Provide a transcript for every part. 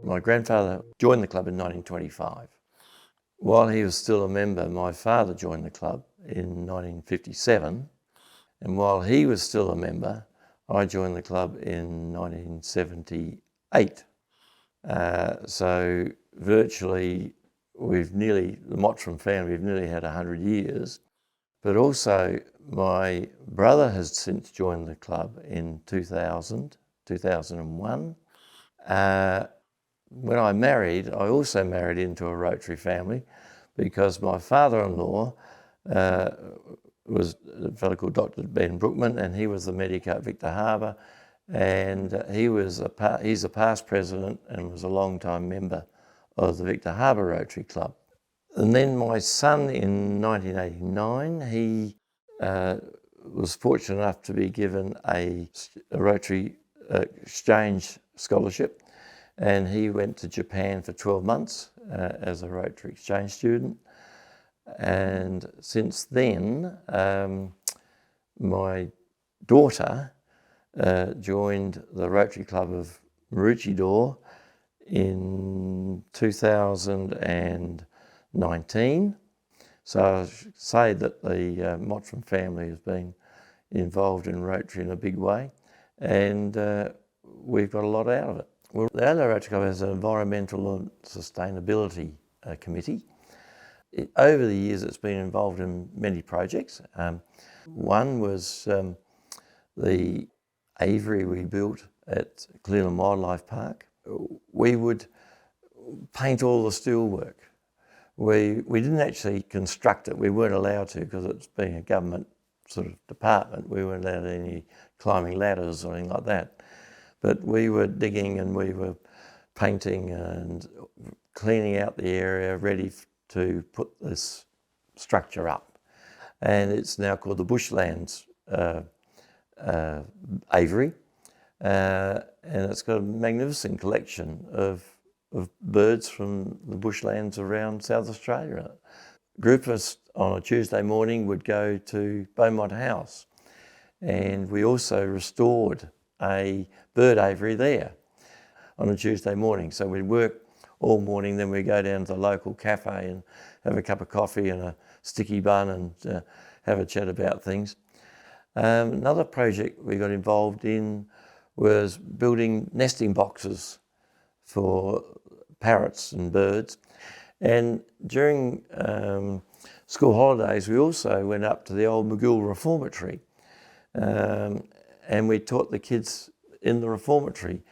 My grandfather joined the club in 1925. While he was still a member, my father joined the club in 1957. And while he was still a member, I joined the club in 1978. So virtually, the Motteram family, we've nearly had 100 years. But also, my brother has since joined the club in 2001. When I married, I also married into a Rotary family because my father-in-law was a fellow called Dr. Ben Brookman, and he was the medico at Victor Harbour, and he's a past president and was a long-time member of the Victor Harbour Rotary Club. And then my son in 1989, he was fortunate enough to be given a Rotary exchange scholarship, and he went to Japan for 12 months as a Rotary exchange student. And since then, my daughter joined the Rotary Club of Maroochydore in 2019. So I should say that the Motteram family has been involved in Rotary in a big way, and we've got a lot out of it. Well, the Adelaide Rotary Club has an environmental and sustainability committee. Over the years, it's been involved in many projects. One was the aviary we built at Cleveland Wildlife Park. We would paint all the steelwork. We didn't actually construct it. We weren't allowed to because it's being a government sort of department. We weren't allowed any climbing ladders or anything like that. But we were digging and we were painting and cleaning out the area, ready to put this structure up. And it's now called the Bushlands Aviary. And it's got a magnificent collection of birds from the bushlands around South Australia. A group of us on a Tuesday morning would go to Beaumont House, and we also restored a bird aviary there on a Tuesday morning. So we'd work all morning, then we'd go down to the local cafe and have a cup of coffee and a sticky bun and have a chat about things. Another project we got involved in was building nesting boxes for parrots and birds. And during school holidays, we also went up to the old McGill Reformatory, and we taught the kids in the reformatory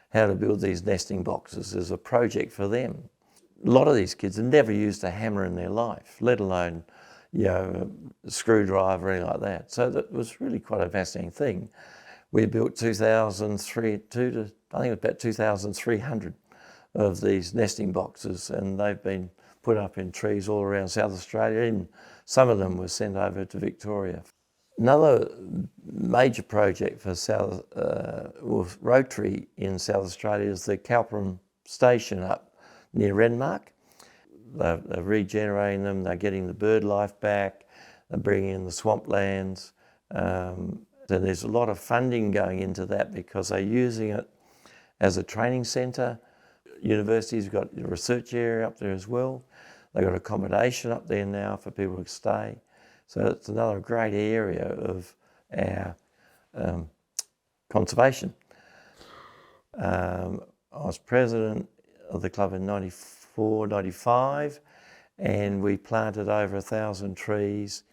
how to build these nesting boxes as a project for them. A lot of these kids had never used a hammer in their life, let alone, a screwdriver or anything like that. So that was really quite a fascinating thing. We built 2,300 of these nesting boxes, and they've been put up in trees all around South Australia, and some of them were sent over to Victoria. Another major project for Rotary in South Australia is the Calpram station up near Renmark. They're regenerating them, they're getting the bird life back, they're bringing in the swamplands. So there's a lot of funding going into that because they're using it as a training centre. Universities have got a research area up there as well. They've got accommodation up there now for people to stay. So it's another great area of our conservation. I was president of the club in 94, 95, and we planted over 1,000 trees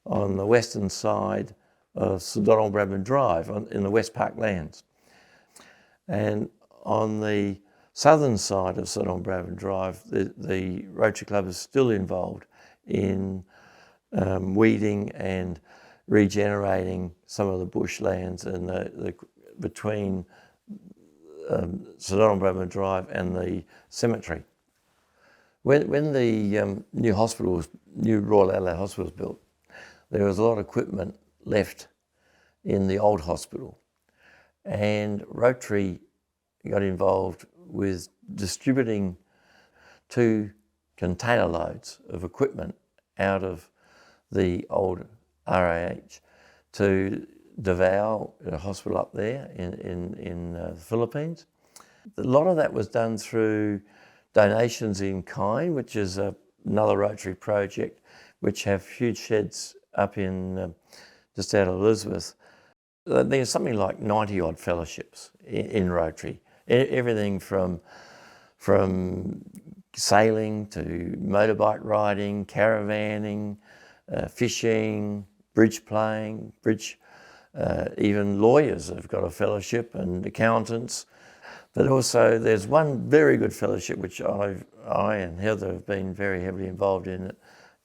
on the western side of St Donald Bradman Drive in the West Park lands. And on the southern side of St Donald Bradman Drive, the Rotary Club is still involved in weeding and regenerating some of the bushlands and between St Donald Bradman Drive and the cemetery. When the new Royal Adelaide Hospital was built, there was a lot of equipment left in the old hospital, and Rotary got involved with distributing 2 container loads of equipment out of the old RAH to Davao, a hospital up there in the Philippines, A lot of that was done through donations in kind, which is another Rotary project, which have huge sheds up in just out of Elizabeth. There's something like 90 odd fellowships in Rotary. Everything from sailing to motorbike riding, caravanning, fishing, bridge playing, even lawyers have got a fellowship, and accountants. But also there's one very good fellowship which I and Heather have been very heavily involved in. It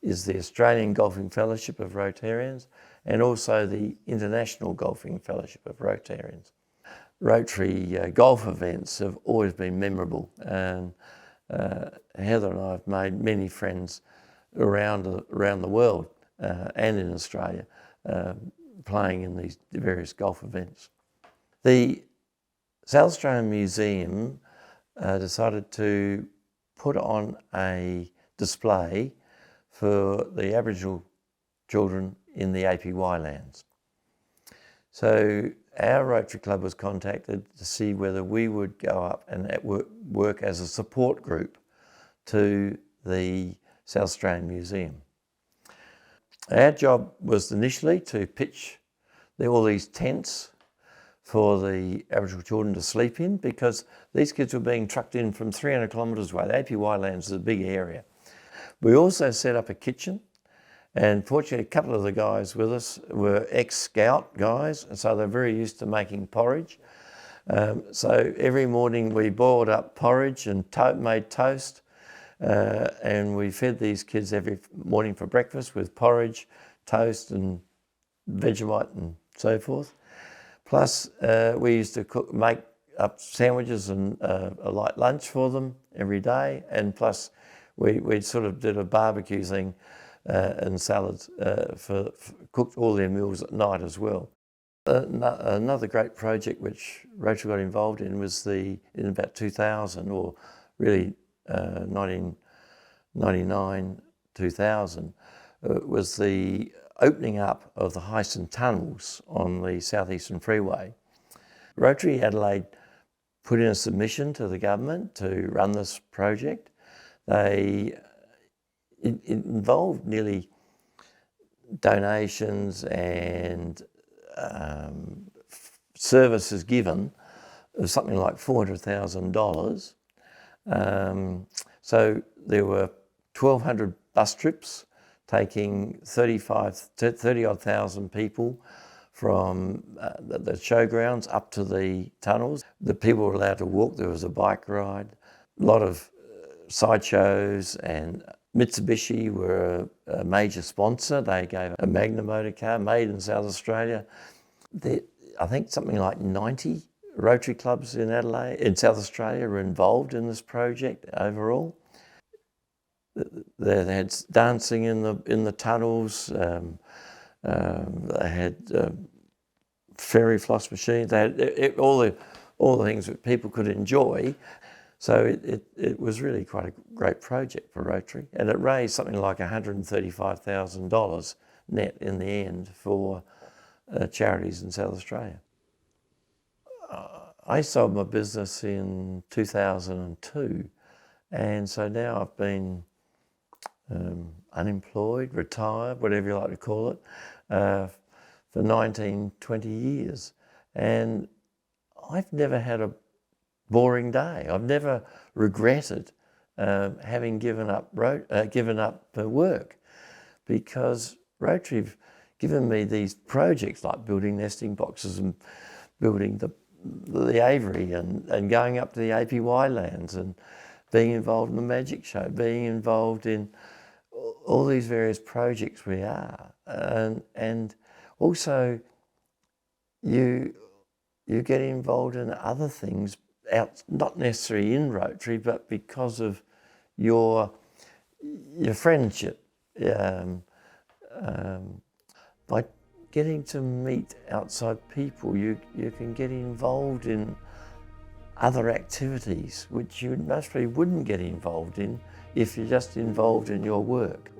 is the Australian Golfing Fellowship of Rotarians, and also the International Golfing Fellowship of Rotarians. Rotary golf events have always been memorable, and Heather and I have made many friends around the world and in Australia playing in these various golf events. The South Australian Museum decided to put on a display for the Aboriginal children in the APY lands. So our Rotary Club was contacted to see whether we would go up and work as a support group to the South Australian Museum. Our job was initially to pitch all these tents for the Aboriginal children to sleep in, because these kids were being trucked in from 300 kilometres away. The APY lands is a big area. We also set up a kitchen, and fortunately a couple of the guys with us were ex-scout guys, and so they're very used to making porridge. So every morning we boiled up porridge and made toast, and we fed these kids every morning for breakfast with porridge, toast and Vegemite and so forth. Plus we used to make up sandwiches and a light lunch for them every day, and plus we sort of did a barbecue thing and salads cooked all their meals at night as well. Another great project which Rachel got involved in was in about 2000, or really 1999, 2000, was the opening up of the Hyson tunnels on the southeastern freeway. Rotary Adelaide put in a submission to the government to run this project. It involved nearly donations and services given of something like $400,000. So there were 1,200 bus trips taking 30-odd thousand people from the showgrounds up to the tunnels. The people were allowed to walk. There was a bike ride, a lot of sideshows, and Mitsubishi were a major sponsor. They gave a Magna motor car made in South Australia. I think something like 90 Rotary clubs in South Australia were involved in this project overall. They had dancing in the tunnels. They had fairy floss machines. They had all the things that people could enjoy. So it was really quite a great project for Rotary, and it raised something like $135,000 net in the end for charities in South Australia. I sold my business in 2002, and so now I've been unemployed, retired, whatever you like to call it, for 19, 20 years. And I've never had a boring day. I've never regretted having given up work, because Rotary have given me these projects like building nesting boxes and building the aviary and going up to the APY lands and being involved in the magic show, being involved in all these various projects we are. And also you get involved in other things not necessarily in Rotary, but because of your friendship. By getting to meet outside people, you can get involved in other activities which you mostly wouldn't get involved in if you're just involved in your work.